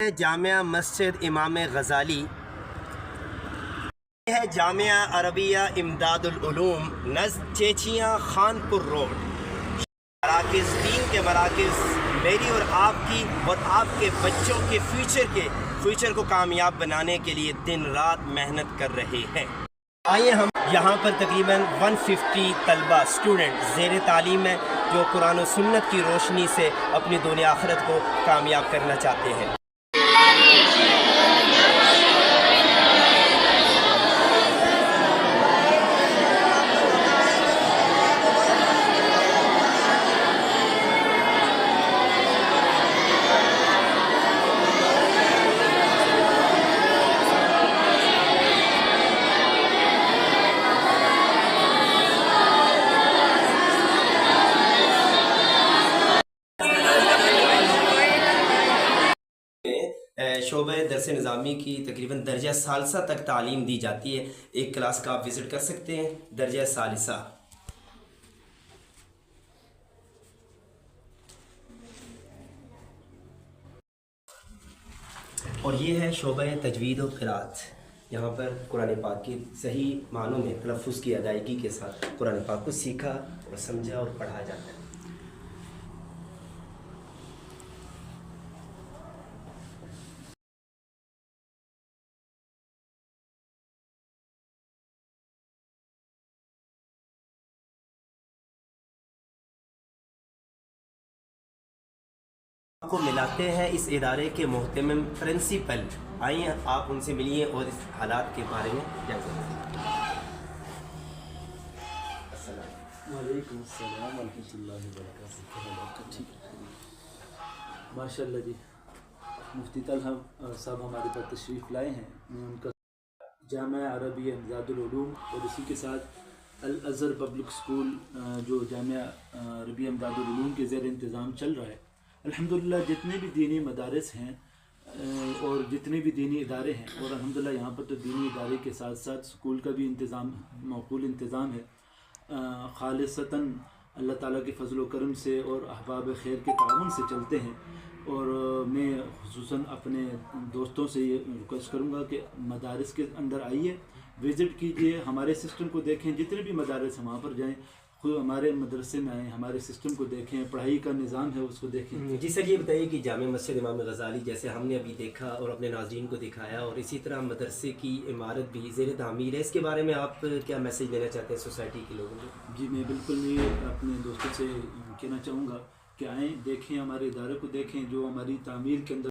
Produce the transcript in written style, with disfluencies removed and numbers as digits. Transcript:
जामिया मस्जिद इमाम गज़ाली है, Jamia Arabia Imdadul Uloom नज़द चेचिया Khanpur road. मराकिज़ दीन के मराकिज़ मेरी और आपकी और आपके बच्चों के फ्यूचर को कामयाब बनाने के लिए दिन रात मेहनत कर रहे हैं। आइए हम यहाँ पर तकरीबन 150 तलबा स्टूडेंट ज़ेर तालीम है जो कुरान और सुन्नत की रोशनी से अपनी दुनिया आखिरत को कामयाब करना चाहते हैं। शोबे दरस निज़ामी की तकरीबन दर्जा सालिसा तक तालीम दी जाती है। एक क्लास का आप विज़िट कर सकते हैं, दर्जा सालिसा। और ये है शोबे तजवीद और क़िराअत। यहाँ पर कुरान पाक की सही मानों में तलफ़्फ़ुज़ की अदायगी के साथ कुरान पाक को सीखा और समझा और पढ़ा जाता है। को मिलाते हैं इस इदारे के मोहतमिम प्रिंसिपल। आइए आप उनसे मिलिए और इस हालात के बारे में जानिए। वालेकुम अस्सलाम वरहमतुल्लाहि वबरकातुहू। माशाअल्लाह जी, मुफ्ती तलहा साहब हमारे पास तशरीफ़ लाए हैं। मैं उनका जामिया अरबिया इमदादुल उलूम और इसी के साथ अल अज़हर पब्लिक स्कूल जो जामिया अरबिया इमदादुल उलूम के ज़ेर इंतज़ाम चल रहा है, अल्हम्दुलिल्लाह जितने भी दीनी मदारिस हैं और जितने भी दीनी इदारे हैं, और अल्हम्दुलिल्लाह यहाँ पर तो दीनी इदारे के साथ साथ स्कूल का भी इंतज़ाम मक़बूल इंतज़ाम है। ख़ालिसतन अल्लाह ताला के फ़ज़ल व करम से और अहबाब खैर के ताउन से चलते हैं। और मैं ख़ुसूसन अपने दोस्तों से ये रिक्वेस्ट करूँगा कि मदारिस के अंदर आइए, विज़िट कीजिए, हमारे सिस्टम को देखें। जितने भी मदारिस हैं वहाँ पर जाएँ, खुद हमारे मदरसे में आएँ, हमारे सिस्टम को देखें, पढ़ाई का निज़ाम है उसको देखें। जी सर, ये बताइए कि जामिया मस्जिद इमाम गज़ाली जैसे हमने अभी देखा और अपने नाज़रीन को दिखाया, और इसी तरह मदरसे की इमारत भी ज़ेर तामीर है, इसके बारे में आप क्या मैसेज देना चाहते हैं सोसाइटी के लोगों को? जी मैं बिल्कुल ये अपने दोस्तों से कहना चाहूँगा कि आएँ, देखें, हमारे इदारे को देखें जो हमारी तामीर के अंदर